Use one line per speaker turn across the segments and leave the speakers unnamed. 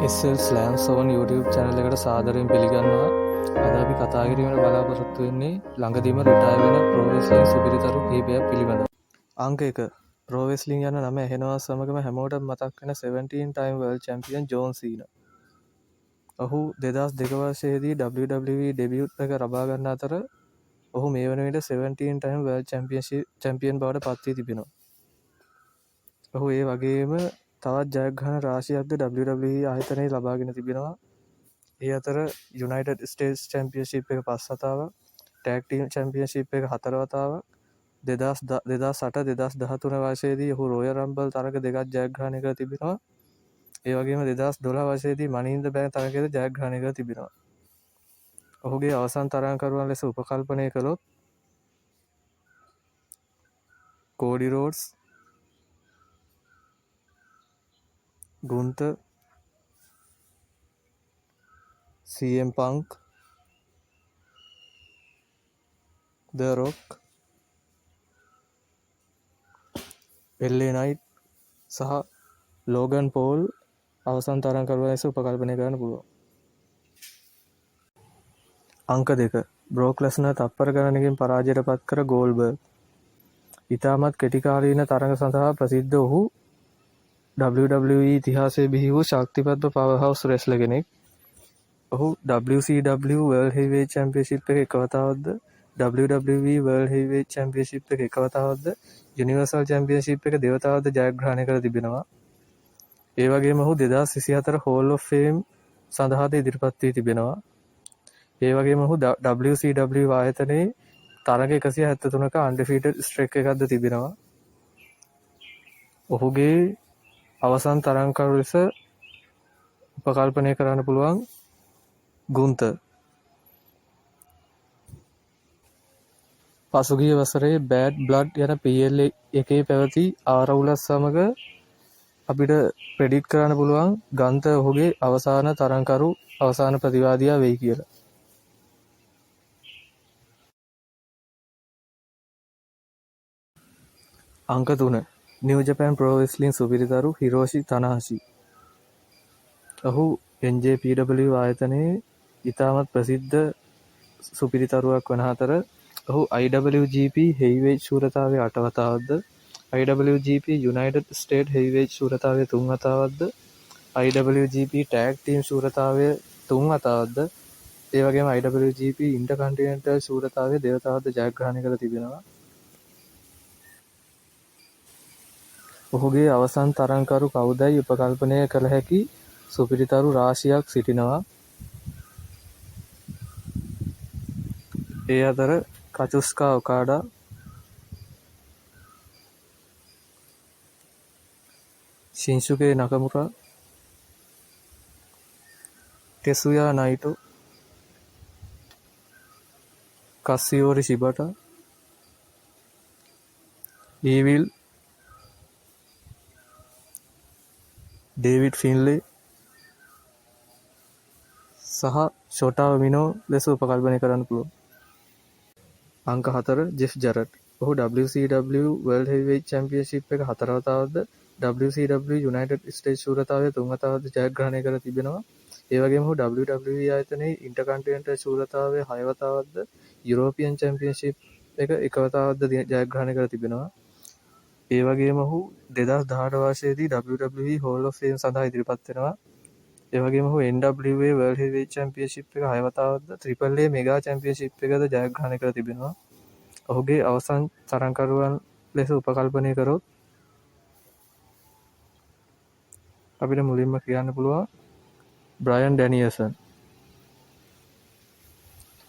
SL Slam 7 YouTube channel එකට සාදරයෙන් පිළිගන්නවා. අද අපි කතා කිරීමට බලාපොරොත්තු වෙන්නේ ළඟදීම රිටයර් වෙන ප්‍රෝ රෙස්ලිං සුපිරිතරු කිහිපයක් පිළිබඳව. අංක 1. ප්‍රෝ රෙස්ලිං යන නම ඇහෙනවා සමගම හැමෝටම මතක් වෙන 17 time world champion John Cena. ඔහු 2002 වර්ෂයේදී WWE debut එක ලබා ගන්න අතර ඔහු මේ වන විට 17 time world champion බවට පත් වී තිබෙනවා. ඔහු ඒ වගේම තවත් ජයග්‍රහණ රාශියක්ද WWE ආයතනයේ ලබාගෙන තිබෙනවා. ඒ අතර United States Championship එක 5 වතාවක්, Tag Team Championship එක 4 වතාවක්, 2008 2013 වර්ෂයේදී ඔහු Royal Rumble තරග දෙකක් ජයග්‍රහණය කර තිබෙනවා. ඒ වගේම 2012 වර්ෂයේදී Money in the Bank තරගයේද ජයග්‍රහණය කර තිබෙනවා. ඔහුගේ අවසන් තරඟකරුවන් ලෙස උපකල්පනය කළොත් Cody Rhodes, Gunther, CM Punk, The Rock, LA Knight සහ ලෝගන් පෝල් අවසන් තරඟකරුවන් ලෙස උපකල්පනය කරන්න පුළුවන්. අංක 2. බ්‍රෝක් ලෙස්නර් තත්පර ගණනකින් පරාජයට පත් කර ගෝල්බර්ග්. ඉතාමත් කෙටිකාලීන තරඟ සඳහා ප්‍රසිද්ධ ඔහු WWE ඉතිහාසයේ බිහි වූ ශක්තිමත්ම පවර්හවුස් රෙස්ලර් කෙනෙක්. ඔහු WCW World Heavyweight Championship එක එක වතාවක්ද, WWE World Heavyweight Championship එක එක වතාවක්ද, Universal Championship එක දෙවතාවක්ද ජයග්‍රහණය කර තිබෙනවා. ඒ වගේම ඔහු 2024 Hall of Fame සඳහාද ඉදිරිපත් වී තිබෙනවා. ඒ වගේම ඔහු WCW ආයතනයේ තරග 173ක undefeated streak එකක්ද තිබෙනවා. ඔහුගේ අවසන් තරඟකරු ලෙස උපකල්පනය කරන්න පුළුවන් ගුන්තර්. පසුගිය වසරේ බෑඩ් බ්ලඩ් යන PLA එකේ පැවති ආරවුලත් සමග අපිට ප්‍රෙඩික්ට් කරන්න පුළුවන් ගන්තර් ඔහුගේ අවසාන තරඟකරු අවසාන ප්‍රතිවාදියා වෙයි කියලා. අංක 3. නිව් ජපන් ප්‍රෝ රෙස්ලිං සුපිරිතරු හිරෝෂි තනහෂි. ඔහු NJPW ආයතනයේ ඉතාමත් ප්‍රසිද්ධ සුපිරිතරුවක් වන අතර ඔහු IWGP Heavyweight ශූරතාවයේ 8 වතාවක්ද, IWGP United States Heavyweight ශූරතාවයේ 3 වතාවක්ද, IWGP Tag Team ශූරතාවයේ 3 වතාවක්ද, ඒ වගේම IWGP Intercontinental ශූරතාවයේ දෙවතාවක්ද ජයග්‍රහණය කර තිබෙනවා. ඔහුගේ අවසන් තරඟකරු කවුදයි උපකල්පනය කළ හැකි සුපිරිතරු රාශියක් සිටිනවා. ඒ අතර කචුස්කා ඔකාඩා, ශින්සුකේ නකමුරා, ටෙසුයා නයිටෝ, කස්සියෝරි ශිබටා, ඊවිල්, ඩේවිඩ් ෆින්ලේ සහ ෂොටා මිනෝ ලෙස උපකල්පනය කරන්න පුළුවන්. අංක 4. ජෙෆ් ජරට්. ඔහු WCW World Heavyweight Championship එක 4 වතාවක්ද, WCW United States ශූරතාවයේ 3 වතාවක්ද ජයග්‍රහණය කර තිබෙනවා. ඒ වගේම ඔහු WWE ආයතනයේ Intercontinental ශූරතාවයේ 6 වතාවක්ද, European Championship එක එක වතාවක්ද ජයග්‍රහණය කර තිබෙනවා. ඒ වගේම ඔහු 2018 වර්ෂයේදී WWE Hall of Fame සඳහා ඉදිරිපත් වෙනවා. ඒ වගේම ඔහු NWA World Heavyweight Championship එක 6 වතාවක්ද, AAA Mega Championship එකද ජයග්‍රහණය කර තිබෙනවා. ඔහුගේ අවසන් තරඟකරුවන් ලෙස උපකල්පනය කරොත් අපිට මුලින්ම කියන්න පුළුවන් බ්‍රයන් ඩැනියල්සන්.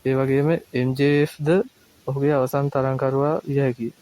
ඒ වගේම MJF ද ඔහුගේ අවසන් තරඟකරුවා විය හැකියි.